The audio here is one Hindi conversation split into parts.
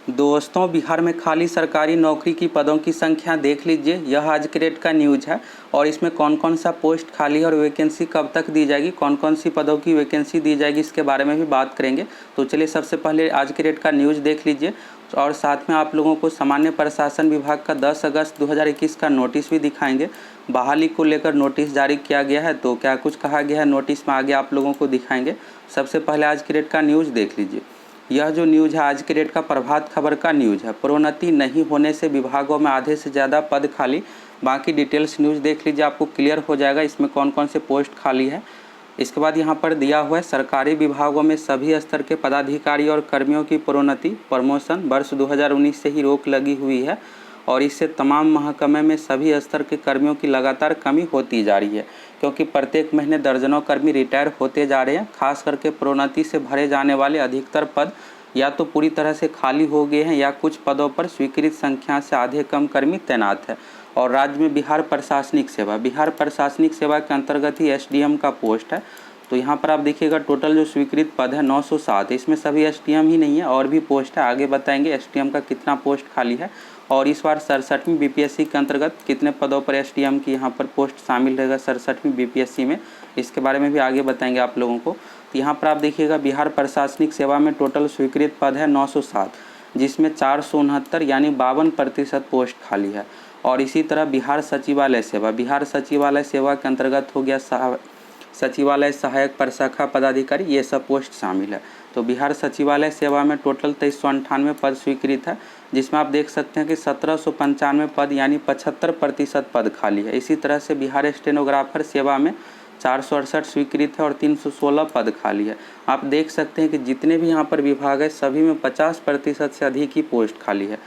दोस्तों, बिहार में खाली सरकारी नौकरी की पदों की संख्या देख लीजिए। यह आज के डेट का न्यूज़ है और इसमें कौन कौन सा पोस्ट खाली है और वैकेंसी कब तक दी जाएगी, कौन कौन सी पदों की वैकेंसी दी जाएगी, इसके बारे में भी बात करेंगे। तो चलिए सबसे पहले आज के डेट का न्यूज़ देख लीजिए और साथ में आप लोगों को सामान्य प्रशासन विभाग का 10 अगस्त 2021 का नोटिस भी दिखाएंगे। बहाली को लेकर नोटिस जारी किया गया है, तो क्या कुछ कहा गया है नोटिस में आगे आप लोगों को दिखाएंगे। सबसे पहले आज के डेट का न्यूज़ देख लीजिए। यह जो न्यूज़ है आज के डेट का प्रभात खबर का न्यूज़ है। प्रोन्नति नहीं होने से विभागों में आधे से ज़्यादा पद खाली। बाकी डिटेल्स न्यूज़ देख लीजिए, आपको क्लियर हो जाएगा इसमें कौन कौन से पोस्ट खाली है। इसके बाद यहाँ पर दिया हुआ है सरकारी विभागों में सभी स्तर के पदाधिकारी और कर्मियों की प्रोन्नति प्रमोशन वर्ष 2019 से ही रोक लगी हुई है और इससे तमाम महकमे में सभी स्तर के कर्मियों की लगातार कमी होती जा रही है, क्योंकि प्रत्येक महीने दर्जनों कर्मी रिटायर होते जा रहे हैं। खास करके प्रोन्नति से भरे जाने वाले अधिकतर पद या तो पूरी तरह से खाली हो गए हैं या कुछ पदों पर स्वीकृत संख्या से आधे कम कर्मी तैनात है। और राज्य में बिहार प्रशासनिक सेवा के अंतर्गत ही एसडीएम का पोस्ट है। तो यहाँ पर आप देखिएगा टोटल जो स्वीकृत पद है 907। इसमें सभी एसडीएम ही नहीं है, और भी पोस्ट है, आगे बताएंगे एसडीएम का कितना पोस्ट खाली है और इस बार 67वीं बीपीएससी के अंतर्गत कितने पदों पर एसडीएम की यहाँ पर पोस्ट शामिल रहेगा 67वीं बीपीएससी में, इसके बारे में भी आगे बताएंगे आप लोगों को। तो यहाँ पर आप देखिएगा बिहार प्रशासनिक सेवा में टोटल स्वीकृत पद है 907, जिसमें 469 यानी 52% पोस्ट खाली है। और इसी तरह बिहार सचिवालय सेवा के अंतर्गत हो गया सचिवालय सहायक प्रशाखा पदाधिकारी, ये सब पोस्ट शामिल है। तो बिहार सचिवालय सेवा में टोटल 2398 पद स्वीकृत है, जिसमें आप देख सकते हैं कि 1795 पद यानी 75% पद खाली है। इसी तरह से बिहार स्टेनोग्राफर सेवा में 468 स्वीकृत है और 316 पद खाली है। आप देख सकते हैं कि जितने भी यहाँ पर विभाग है सभी में 50% से अधिक ही पोस्ट खाली है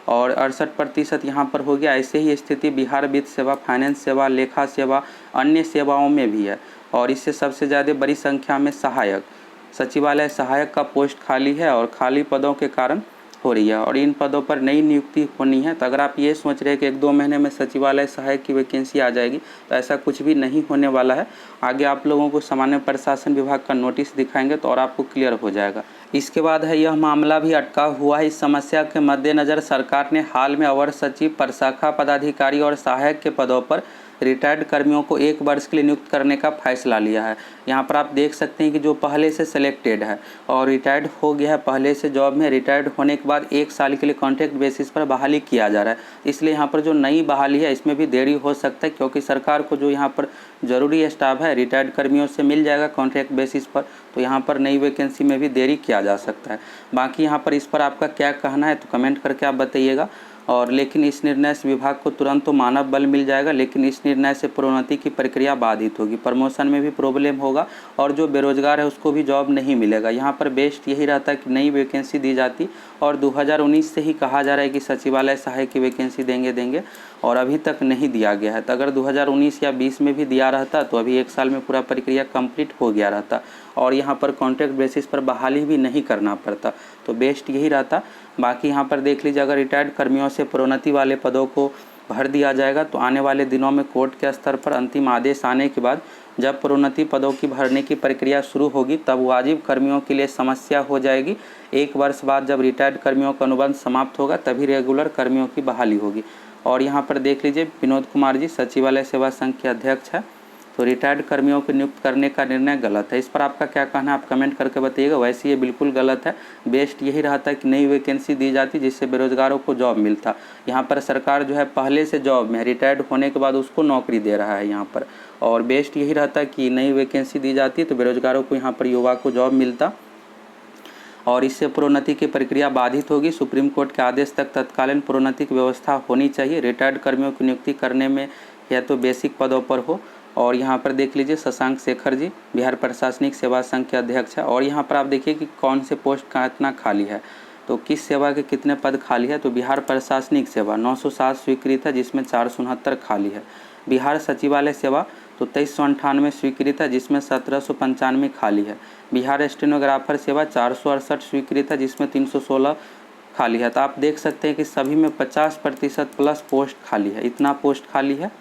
और 68% यहाँ पर हो गया। ऐसे ही स्थिति बिहार वित्त सेवा, फाइनेंस सेवा, लेखा सेवा, अन्य सेवाओं में भी है। और इससे सबसे ज़्यादा बड़ी संख्या में सचिवालय सहायक का पोस्ट खाली है और खाली पदों के कारण हो रही है और इन पदों पर नई नियुक्ति होनी है। तो अगर आप ये सोच रहे हैं कि 1-2 महीने में सचिवालय सहायक की वैकेंसी आ जाएगी, तो ऐसा कुछ भी नहीं होने वाला है। आगे आप लोगों को सामान्य प्रशासन विभाग का नोटिस दिखाएंगे तो और आपको क्लियर हो जाएगा। इसके बाद है यह मामला भी अटका हुआ है। इस समस्या के मद्देनज़र सरकार ने हाल में अवर सचिव, प्रशाखा पदाधिकारी और सहायक के पदों पर रिटायर्ड कर्मियों को 1 वर्ष के लिए नियुक्त करने का फैसला लिया है। यहाँ पर आप देख सकते हैं कि जो पहले से सिलेक्टेड है और रिटायर्ड हो गया है, पहले से जॉब में रिटायर्ड होने के बाद 1 साल के लिए कॉन्ट्रैक्ट बेसिस पर बहाली किया जा रहा है। इसलिए यहाँ पर जो नई बहाली है इसमें भी देरी हो सकता है, क्योंकि सरकार को जो यहाँ पर ज़रूरी स्टाफ है रिटायर्ड कर्मियों से मिल जाएगा कॉन्ट्रैक्ट बेसिस पर, तो यहाँ पर नई वैकेंसी में भी देरी किया जा सकता है। बाकी यहाँ पर इस पर आपका क्या कहना है तो कमेंट करके आप बताइएगा। और लेकिन इस निर्णय से विभाग को तुरंत तो मानव बल मिल जाएगा, लेकिन इस निर्णय से प्रोन्नति की प्रक्रिया बाधित होगी, प्रमोशन में भी प्रॉब्लम होगा और जो बेरोजगार है उसको भी जॉब नहीं मिलेगा। यहाँ पर बेस्ट यही रहता है कि नई वैकेंसी दी जाती और 2019 से ही कहा जा रहा है कि सचिवालय सहायक की वैकेंसी देंगे और अभी तक नहीं दिया गया है। तो अगर 2019 या 20 में भी दिया रहता तो अभी 1 साल में पूरा प्रक्रिया कंप्लीट हो गया रहता और यहाँ पर कॉन्ट्रैक्ट बेसिस पर बहाली भी नहीं करना पड़ता। तो बेस्ट यही रहता। बाकी यहाँ पर देख लीजिए, अगर रिटायर्ड कर्मियों से प्रोन्नति वाले पदों को भर दिया जाएगा तो आने वाले दिनों में कोर्ट के स्तर पर अंतिम आदेश आने के बाद जब प्रोन्नति पदों की भरने की प्रक्रिया शुरू होगी तब वाजिब कर्मियों के लिए समस्या हो जाएगी। 1 वर्ष बाद जब रिटायर्ड कर्मियों का अनुबंध समाप्त होगा तभी रेगुलर कर्मियों की बहाली होगी। और यहाँ पर देख लीजिए, विनोद कुमार जी सचिवालय सेवा संघ के अध्यक्ष है। तो रिटायर्ड कर्मियों को नियुक्त करने का निर्णय गलत है। इस पर आपका क्या कहना है आप कमेंट करके बताइएगा। वैसे ये बिल्कुल गलत है। बेस्ट यही रहता है कि नई वैकेंसी दी जाती जिससे बेरोजगारों को जॉब मिलता। यहाँ पर सरकार जो है पहले से जॉब में रिटायर्ड होने के बाद उसको नौकरी दे रहा है यहाँ पर, और बेस्ट यही रहता है कि नई वैकेंसी दी जाती तो बेरोजगारों को यहाँ पर युवा को जॉब मिलता और इससे प्रोन्नति की प्रक्रिया बाधित होगी। सुप्रीम कोर्ट के आदेश तक तत्कालीन प्रोन्नति की व्यवस्था होनी चाहिए। रिटायर्ड कर्मियों की नियुक्ति करने में या तो बेसिक पदों पर हो। और यहाँ पर देख लीजिए शशांक शेखर जी बिहार प्रशासनिक सेवा संघ के अध्यक्ष है। और यहाँ पर आप देखिए कि कौन से पोस्ट का कितना खाली है, तो किस सेवा के कितने पद खाली है। तो बिहार प्रशासनिक सेवा 907 स्वीकृत है जिसमें 469 खाली है। बिहार सचिवालय सेवा तो 2398 स्वीकृत है जिसमें 1795 खाली है। बिहार स्टेनोग्राफर सेवा 468 स्वीकृत है जिसमें 316 खाली है। तो आप देख सकते हैं कि सभी में 50% प्लस पोस्ट खाली है, इतना पोस्ट खाली है।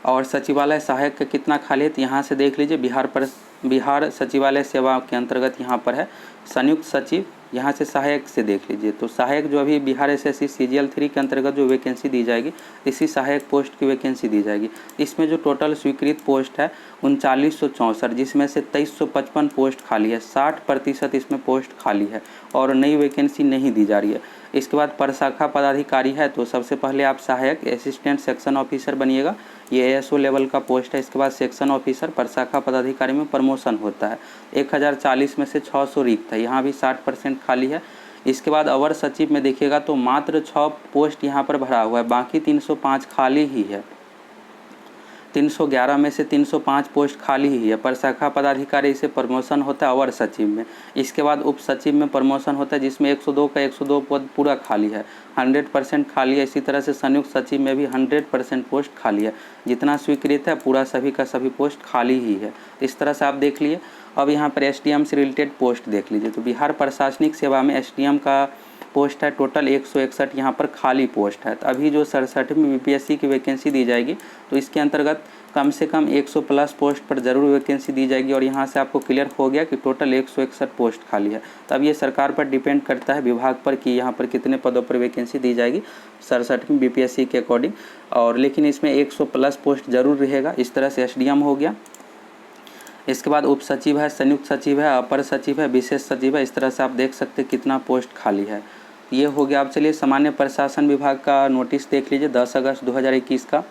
और सचिवालय सहायक का कितना खाली है तो यहाँ से देख लीजिए, बिहार सचिवालय सेवा के अंतर्गत यहाँ पर है संयुक्त सचिव, यहाँ से सहायक से देख लीजिए। तो सहायक जो अभी बिहार एसएससी CGL 3 के अंतर्गत जो वैकेंसी दी जाएगी, इसी सहायक पोस्ट की वैकेंसी दी जाएगी। इसमें जो टोटल स्वीकृत पोस्ट है 3964, जिसमें से 2355 पोस्ट खाली है, 60% इसमें पोस्ट खाली है और नई वैकेंसी नहीं दी जा रही है। इसके बाद प्रशाखा पदाधिकारी है, तो सबसे पहले आप सहायक असिस्टेंट सेक्शन ऑफिसर बनिएगा, ये ASO लेवल का पोस्ट है। इसके बाद सेक्शन ऑफिसर प्रशाखा पदाधिकारी में प्रमोशन होता है। 1040 में से 600 रिक्त है, यहाँ भी 60% खाली है। इसके बाद अवर सचिव में देखिएगा तो मात्र 6 पोस्ट यहाँ पर भरा हुआ है, बाकी 305 खाली ही है। 311 में से 305 पोस्ट खाली ही है। प्रशाखा पदाधिकारी से प्रमोशन होता है अवर सचिव में। इसके बाद उप सचिव में प्रमोशन होता है, जिसमें 102 का 102 पद पूरा खाली है, 100% खाली है। इसी तरह से संयुक्त सचिव में भी 100% पोस्ट खाली है। जितना स्वीकृत है पूरा सभी का सभी पोस्ट खाली ही है। इस तरह से आप देख लिए। अब यहाँ पर SDM से रिलेटेड पोस्ट देख लीजिए। तो बिहार प्रशासनिक सेवा में SDM का पोस्ट है, टोटल 161 यहाँ पर खाली पोस्ट है। तो अभी जो 67वीं BPSC की वैकेंसी दी जाएगी, तो इसके अंतर्गत कम से कम 100+ पोस्ट पर ज़रूर वैकेंसी दी जाएगी। और यहाँ से आपको क्लियर हो गया कि टोटल 161 पोस्ट खाली है। तब ये सरकार पर डिपेंड करता है, विभाग पर, कि यहाँ पर कितने पदों पर वैकेंसी दी जाएगी 67वीं BPSC के अकॉर्डिंग। और लेकिन इसमें 100+ पोस्ट ज़रूर रहेगा। इस तरह से SDM हो गया। इसके बाद उप सचिव है, संयुक्त सचिव है, अपर सचिव है, विशेष सचिव है। इस तरह से आप देख सकते हैं कितना पोस्ट खाली है। ये हो गया। आप चलिए सामान्य प्रशासन विभाग का नोटिस देख लीजिए 10 अगस्त 2021 का।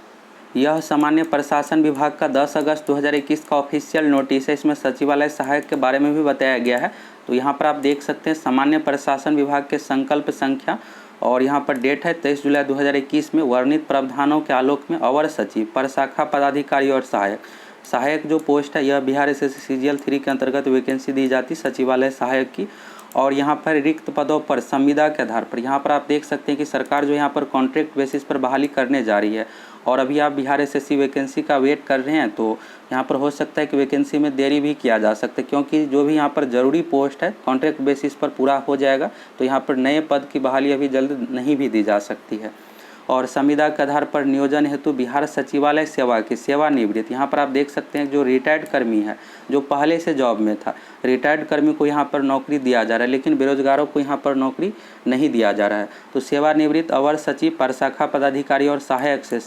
यह सामान्य प्रशासन विभाग का 10 अगस्त 2021 का ऑफिशियल नोटिस है। इसमें सचिवालय सहायक के बारे में भी बताया गया है। तो यहाँ पर आप देख सकते हैं सामान्य प्रशासन विभाग के संकल्प संख्या, और यहाँ पर डेट है 23 जुलाई 2021 में। वर्णित प्रावधानों के आलोक में अवर सचिव, प्रशाखा पदाधिकारी और सहायक जो पोस्ट है, यह बिहार एसएससी CGL 3 के अंतर्गत वैकेंसी दी जाती सचिवालय सहायक की। और यहाँ पर रिक्त पदों पर संविदा के आधार पर यहाँ पर आप देख सकते हैं कि सरकार जो यहाँ पर कॉन्ट्रैक्ट बेसिस पर बहाली करने जा रही है। और अभी आप बिहार एसएससी वैकेंसी का वेट कर रहे हैं, तो यहाँ पर हो सकता है कि वैकेंसी में देरी भी किया जा सकता है, क्योंकि जो भी यहाँ पर ज़रूरी पोस्ट है कॉन्ट्रैक्ट बेसिस पर पूरा हो जाएगा। तो यहाँ पर नए पद की बहाली अभी जल्द नहीं भी दी जा सकती है। और संविदा के आधार पर नियोजन हेतु बिहार सचिवालय सेवा की सेवानिवृत्त, यहाँ पर आप देख सकते हैं जो रिटायर्ड कर्मी है, जो पहले से जॉब में था, रिटायर्ड कर्मी को यहाँ पर नौकरी दिया जा रहा है, लेकिन बेरोजगारों को यहाँ पर नौकरी नहीं दिया जा रहा है। तो सेवानिवृत्त अवर सचिव, प्रशाखा पदाधिकारी और सहायक से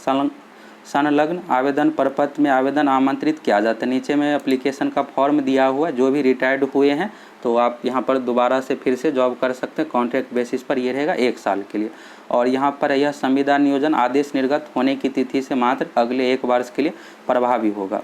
संलग्न आवेदन प्रपत्र में आवेदन आमंत्रित किया जाता है। नीचे में एप्लीकेशन का फॉर्म दिया हुआ है। जो भी रिटायर्ड हुए हैं तो आप यहाँ पर दोबारा से फिर से जॉब कर सकते हैं कॉन्ट्रैक्ट बेसिस पर। ये रहेगा 1 साल के लिए। और यहाँ पर यह संविदा नियोजन आदेश निर्गत होने की तिथि से मात्र अगले 1 वर्ष के लिए प्रभावी होगा।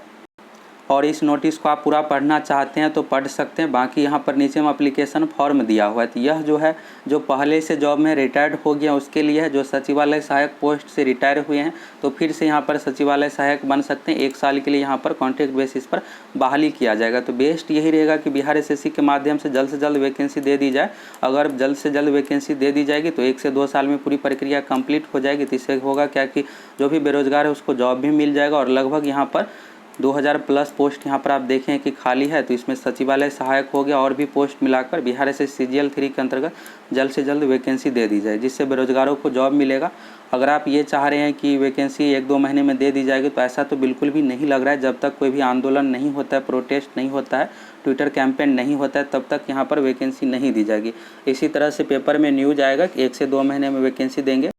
और इस नोटिस को आप पूरा पढ़ना चाहते हैं तो पढ़ सकते हैं। बाकी यहाँ पर नीचे में एप्लीकेशन फॉर्म दिया हुआ है। तो यह जो है, जो पहले से जॉब में रिटायर्ड हो गया उसके लिए है। जो सचिवालय सहायक पोस्ट से रिटायर हुए हैं तो फिर से यहाँ पर सचिवालय सहायक बन सकते हैं। 1 साल के लिए यहाँ पर कॉन्ट्रैक्ट बेसिस पर बहाली किया जाएगा। तो बेस्ट यही रहेगा कि बिहार एसएससी के माध्यम से जल्द वैकेंसी दे दी जाए। अगर जल्द से जल्द वैकेंसी दे दी जाएगी तो 1 से 2 साल में पूरी प्रक्रिया कंप्लीट हो जाएगी। तो इससे होगा क्या कि जो भी बेरोजगार है उसको जॉब भी मिल जाएगा। और लगभग यहाँ पर 2000+ पोस्ट यहाँ पर आप देखें कि खाली है। तो इसमें सचिवालय सहायक हो गया, और भी पोस्ट मिलाकर बिहार एसएससी CGL 3 के अंतर्गत जल्द से जल्द वैकेंसी दे दी जाए, जिससे बेरोजगारों को जॉब मिलेगा। अगर आप ये चाह रहे हैं कि वैकेंसी 1-2 महीने में दे दी जाएगी, तो ऐसा तो बिल्कुल भी नहीं लग रहा है। जब तक कोई भी आंदोलन नहीं होता है, प्रोटेस्ट नहीं होता है, ट्विटर कैंपेन नहीं होता है, तब तक यहाँ पर वैकेंसी नहीं दी जाएगी। इसी तरह से पेपर में न्यूज आएगा कि 1 से 2 महीने में वैकेंसी देंगे।